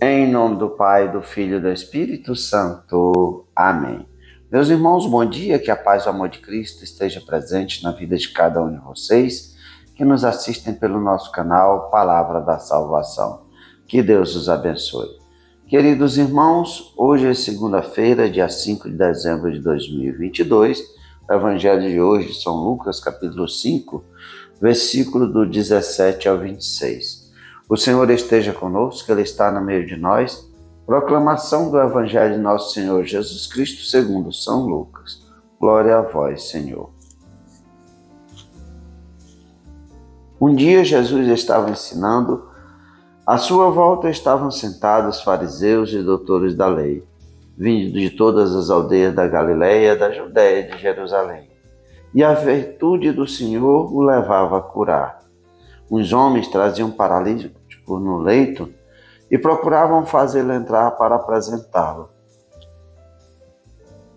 Em nome do Pai, do Filho e do Espírito Santo. Amém. Meus irmãos, bom dia, que a paz e o amor de Cristo esteja presente na vida de cada um de vocês que nos assistem pelo nosso canal Palavra da Salvação. Que Deus os abençoe. Queridos irmãos, hoje é segunda-feira, dia 5 de dezembro de 2022. O evangelho de hoje, São Lucas, capítulo 5, versículo do 17 ao 26. O Senhor esteja conosco, Ele está no meio de nós. Proclamação do Evangelho de nosso Senhor Jesus Cristo segundo São Lucas. Glória a vós, Senhor. Um dia Jesus estava ensinando. À sua volta estavam sentados fariseus e doutores da lei, vindos de todas as aldeias da Galileia, da Judéia e de Jerusalém. E a virtude do Senhor o levava a curar. Uns homens traziam um paralítico no leito e procuravam fazê-lo entrar para apresentá-lo.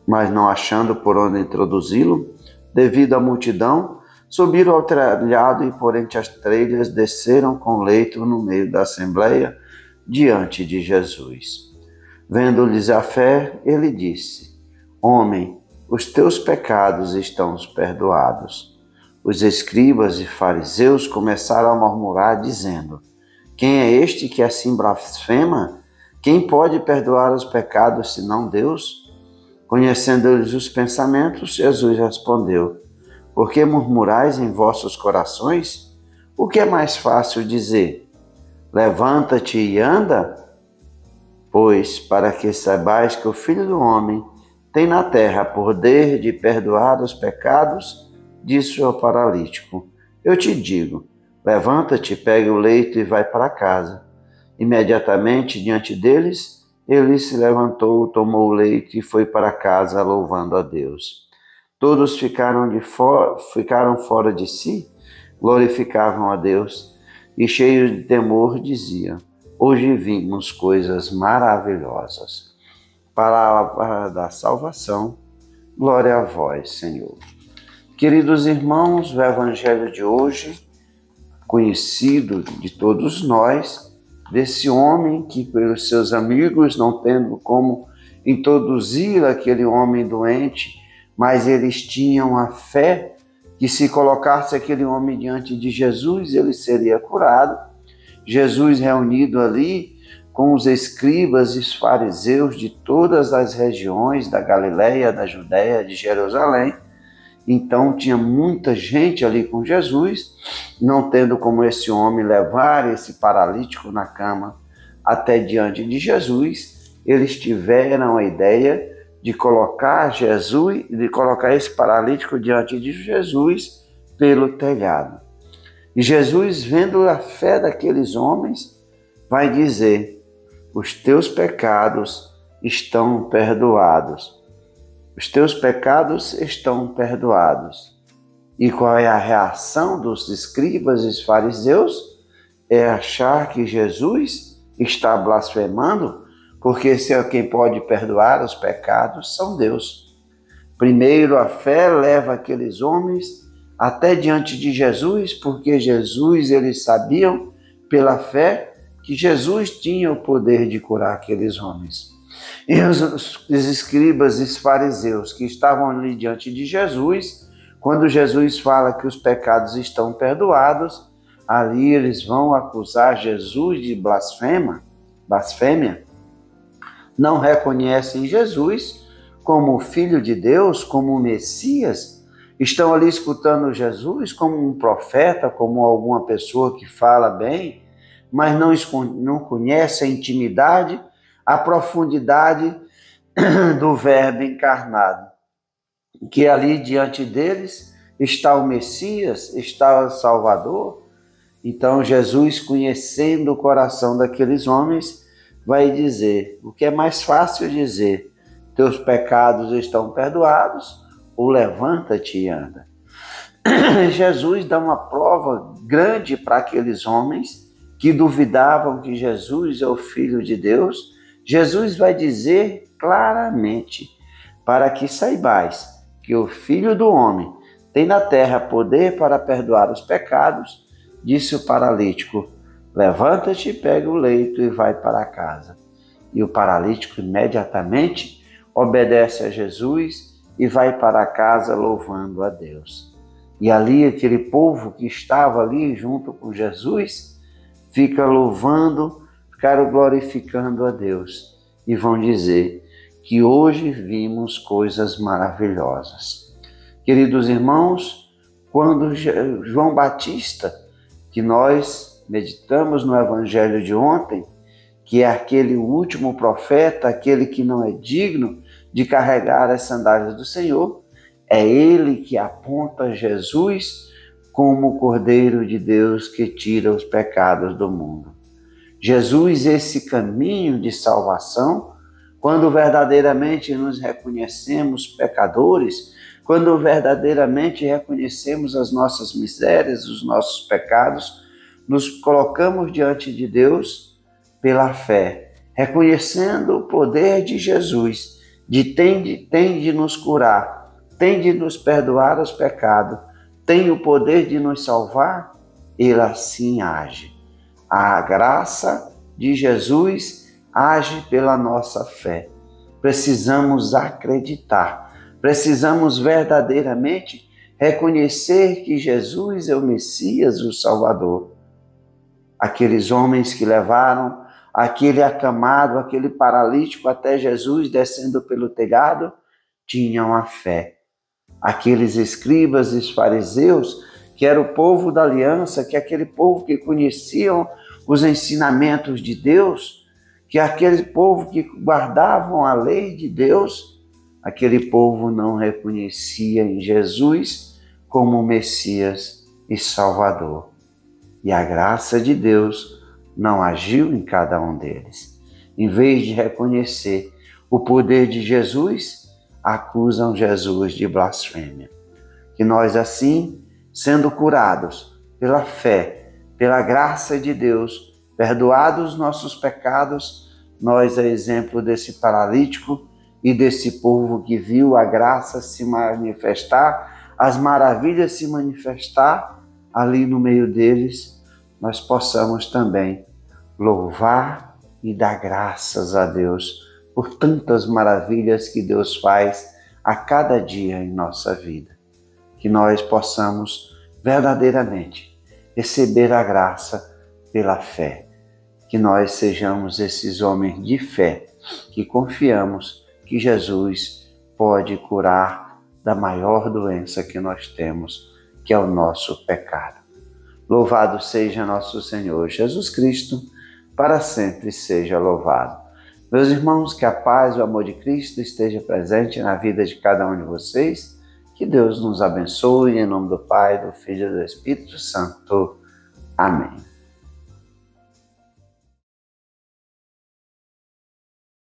Mas não achando por onde introduzi-lo, devido à multidão, subiram ao telhado e por entre as telhas desceram com o leito no meio da assembleia diante de Jesus. Vendo-lhes a fé, ele disse: Homem, os teus pecados estão perdoados. Os escribas e fariseus começaram a murmurar, dizendo: Quem é este que assim blasfema? Quem pode perdoar os pecados senão Deus? Conhecendo-lhes os pensamentos, Jesus respondeu: Por que murmurais em vossos corações? O que é mais fácil dizer? Levanta-te e anda? Pois, para que saibais que o Filho do Homem tem na terra poder de perdoar os pecados, disse ao paralítico: Eu te digo, levanta-te, pegue o leito e vai para casa. Imediatamente diante deles, ele se levantou, tomou o leito e foi para casa, louvando a Deus. Todos ficaram fora de si, glorificavam a Deus e, cheios de temor, diziam: Hoje vimos coisas maravilhosas. Palavra da salvação, glória a vós, Senhor. Queridos irmãos, o evangelho de hoje, conhecido de todos nós, desse homem que, pelos seus amigos, não tendo como introduzir aquele homem doente, mas eles tinham a fé que, se colocasse aquele homem diante de Jesus, ele seria curado. Jesus, reunido ali com os escribas e os fariseus de todas as regiões da Galileia, da Judéia, de Jerusalém. Então tinha muita gente ali com Jesus, não tendo como esse homem levar esse paralítico na cama até diante de Jesus, eles tiveram a ideia de colocar esse paralítico diante de Jesus pelo telhado. E Jesus, vendo a fé daqueles homens, vai dizer: Os teus pecados estão perdoados. Os teus pecados estão perdoados. E qual é a reação dos escribas e fariseus? É achar que Jesus está blasfemando, porque se é quem pode perdoar os pecados são Deus. Primeiro, a fé leva aqueles homens até diante de Jesus, porque Jesus, eles sabiam pela fé que Jesus tinha o poder de curar aqueles homens. E os escribas e os fariseus que estavam ali diante de Jesus, quando Jesus fala que os pecados estão perdoados, ali eles vão acusar Jesus de blasfêmia, não reconhecem Jesus como o Filho de Deus, como o Messias, estão ali escutando Jesus como um profeta, como alguma pessoa que fala bem, mas não conhece a intimidade, a profundidade do Verbo encarnado, que ali diante deles está o Messias, está o Salvador. Então Jesus, conhecendo o coração daqueles homens, vai dizer: o que é mais fácil dizer, teus pecados estão perdoados, ou levanta-te e anda. Jesus dá uma prova grande para aqueles homens que duvidavam que Jesus é o Filho de Deus. Jesus vai dizer claramente: para que saibais que o Filho do Homem tem na terra poder para perdoar os pecados, disse o paralítico: levanta-te, pega o leito e vai para casa. E o paralítico imediatamente obedece a Jesus e vai para casa louvando a Deus. E ali aquele povo que estava ali junto com Jesus fica louvando, ficaram glorificando a Deus e vão dizer que hoje vimos coisas maravilhosas. Queridos irmãos, quando João Batista, que nós meditamos no Evangelho de ontem, que é aquele último profeta, aquele que não é digno de carregar as sandálias do Senhor, é ele que aponta Jesus como o Cordeiro de Deus que tira os pecados do mundo. Jesus, esse caminho de salvação, quando verdadeiramente nos reconhecemos pecadores, quando verdadeiramente reconhecemos as nossas misérias, os nossos pecados, nos colocamos diante de Deus pela fé, reconhecendo o poder de Jesus, tem de nos curar, tem de nos perdoar os pecados, tem o poder de nos salvar, ele assim age. A graça de Jesus age pela nossa fé. Precisamos acreditar, precisamos verdadeiramente reconhecer que Jesus é o Messias, o Salvador. Aqueles homens que levaram aquele acamado, aquele paralítico até Jesus descendo pelo telhado, tinham a fé. Aqueles escribas e fariseus, que era o povo da aliança, que é aquele povo que conheciam os ensinamentos de Deus, que é aquele povo que guardavam a lei de Deus, aquele povo não reconhecia em Jesus como Messias e Salvador. E a graça de Deus não agiu em cada um deles. Em vez de reconhecer o poder de Jesus, acusam Jesus de blasfêmia. Que nós assim, sendo curados pela fé, pela graça de Deus, perdoados os nossos pecados, nós, a exemplo desse paralítico e desse povo que viu a graça se manifestar, as maravilhas se manifestar ali no meio deles, nós possamos também louvar e dar graças a Deus por tantas maravilhas que Deus faz a cada dia em nossa vida. Que nós possamos verdadeiramente receber a graça pela fé. Que nós sejamos esses homens de fé que confiamos que Jesus pode curar da maior doença que nós temos, que é o nosso pecado. Louvado seja nosso Senhor Jesus Cristo, para sempre seja louvado. Meus irmãos, que a paz e o amor de Cristo esteja presente na vida de cada um de vocês. Que Deus nos abençoe, em nome do Pai, do Filho e do Espírito Santo. Amém.